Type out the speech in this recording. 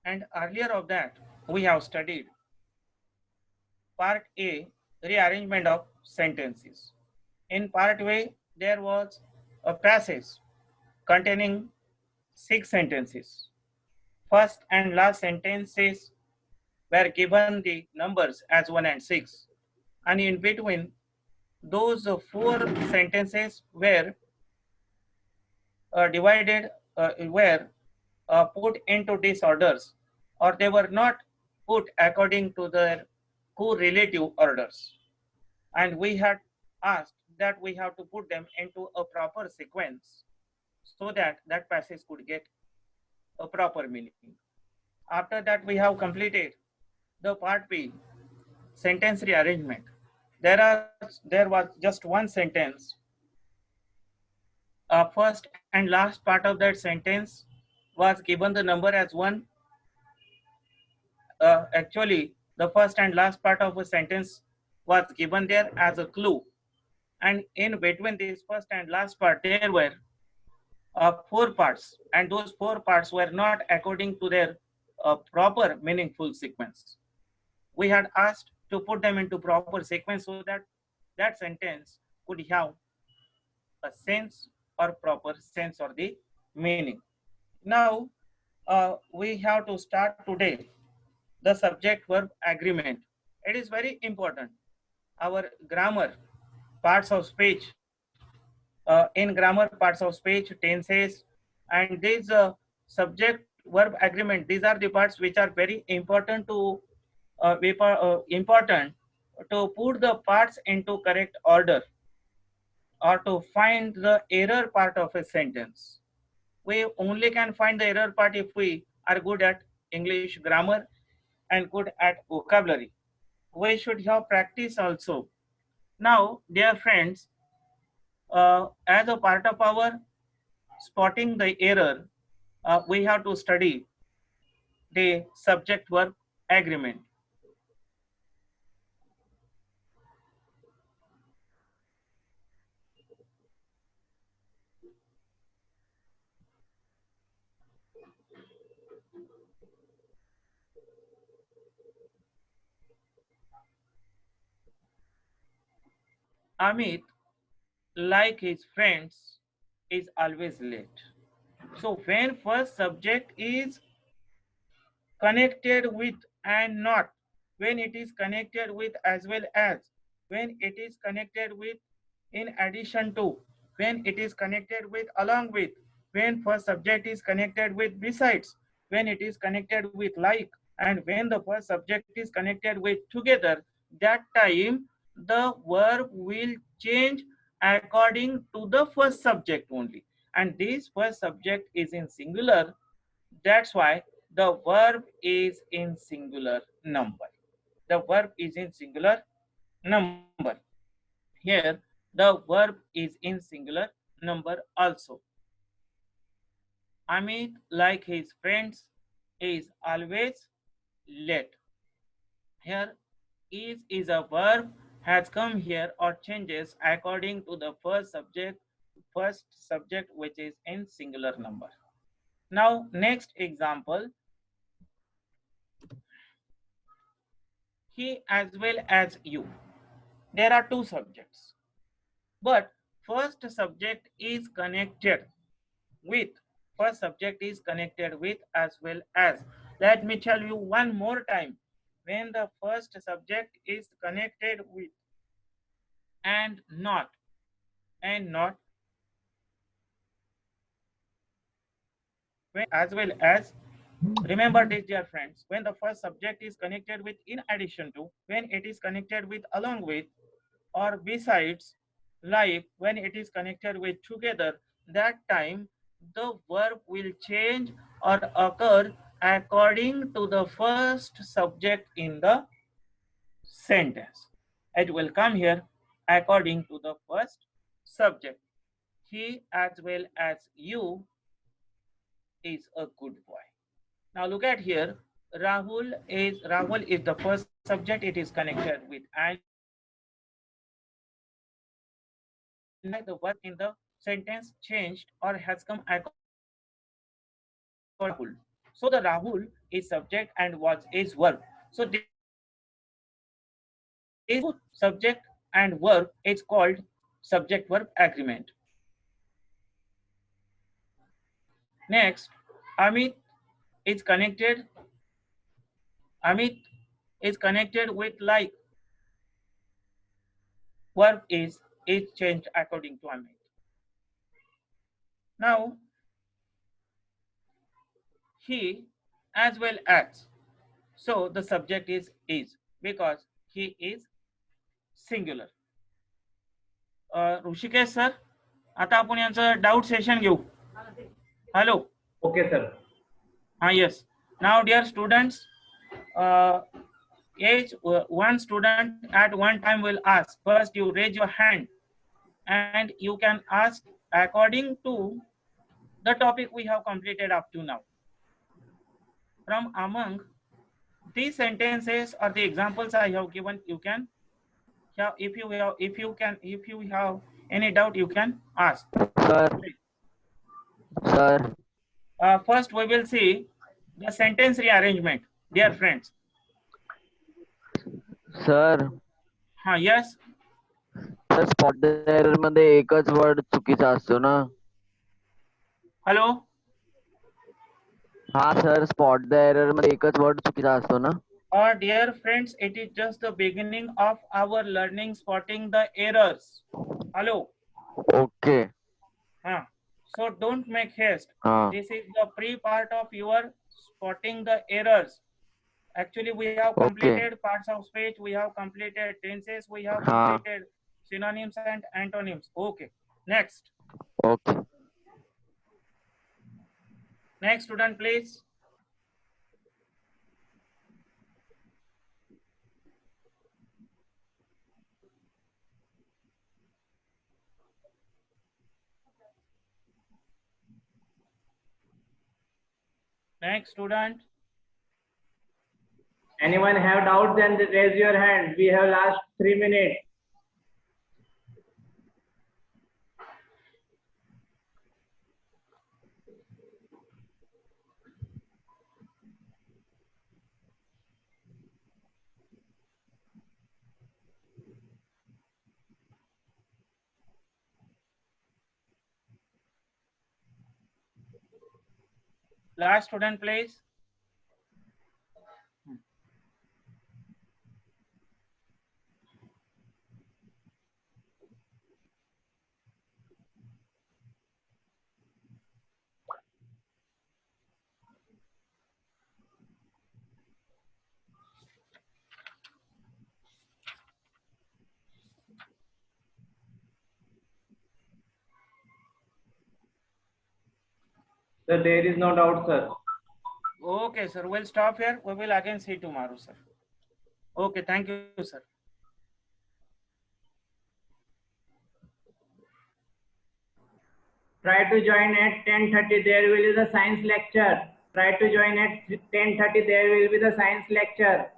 And earlier of that, we have studied part A, rearrangement of sentences. In part A, there was a passage containing 6 sentences. First and last sentences were given the numbers as 1 and 6. And in between, those 4 sentences were divided, were put into disorders, or they were not put according to their correlative orders. And we had asked that we have to put them into a proper sequence so that that passage could get a proper meaning. After that, we have completed the part B, sentence rearrangement. There was just one sentence. First and last part of that sentence was given the number as 1. Actually, the first and last part of a sentence was given there as a clue. And in between this first and last part, there were 4 parts, and those 4 parts were not according to their proper meaningful sequence. We had asked to put them into proper sequence so that that sentence could have a sense or proper sense or the meaning. Now, we have to start today the subject verb agreement. It is very important. Our grammar parts of speech, in grammar parts of speech, tenses, and these subject verb agreement, these are the parts which are very important to important to put the parts into correct order or to find the error part of a sentence. We only can find the error part if we are good at English grammar and good at vocabulary. We should have practice also. Now, dear friends, as a part of our spotting the error, we have to study the subject verb agreement. Amit, like his friends, is always late. So when first subject is connected with and not, when it is connected with as well as, when it is connected with in addition to, when it is connected with along with, when first subject is connected with besides, when it is connected with like, and when the first subject is connected with together, that time the verb will change according to the first subject only. And this first subject is in singular. That's why the verb is in singular number. The verb is in singular number. Here, the verb is in singular number also. Amit, like his friends, is always late. Here, is a verb has come here or changes according to the first subject which is in singular number. Now, next example, he as well as you. There are 2 subjects, but first subject is connected with, first subject is connected with as well as. Let me tell you one more time. When the first subject is connected with and not, and not, when as well as, remember this dear friends, when the first subject is connected with in addition to, when it is connected with along with, or besides, like when it is connected with together, that time the verb will change or occur according to the first subject in the sentence. It will come here according to the first subject. He as well as you is a good boy. Now look at here. Rahul is the first subject. It is connected with and the verb in the sentence changed or has come according to Rahul. So the Rahul is subject and was is verb. So this subject and verb is called subject verb agreement. Next, Amit is connected. Amit is connected with like. Verb is changed according to Amit. Now he as well as. So the subject is because he is singular. Rishikesh sir, आता आपण यांचं doubt session घेऊ. Hello. Okay, sir. Yes. Now, dear students, one student at one time will ask. First, you raise your hand, and you can ask according to the topic we have completed up to now. From among these sentences or the examples I have given, you can, if you have any doubt, you can ask. Sir. First, we will see the sentence rearrangement, dear friends. Sir. Yes. Sir, spot error मध्ये एकच word चुकीचा असतो ना. Hello. हा sir, spot the error मध्ये एकच word चुकीचा असतो ना. Dear friends, it is just the beginning of our learning spotting the errors. Hello. Okay. So don't make haste. हाँ. This is the pre-part of your spotting the errors. Actually, we have completed parts of speech, we have completed tenses, we have completed synonyms and antonyms. Okay. Next. Okay. Next student, please. Next student. Anyone have doubts, then raise your hand. We have last 3 minutes. Last student, please. So there is no doubt, sir. Okay, sir. We'll stop here. We will again see tomorrow, sir. Okay, thank you, sir. Try to join at 10:30. There will be the science lecture. Try to join at 10:30. There will be the science lecture.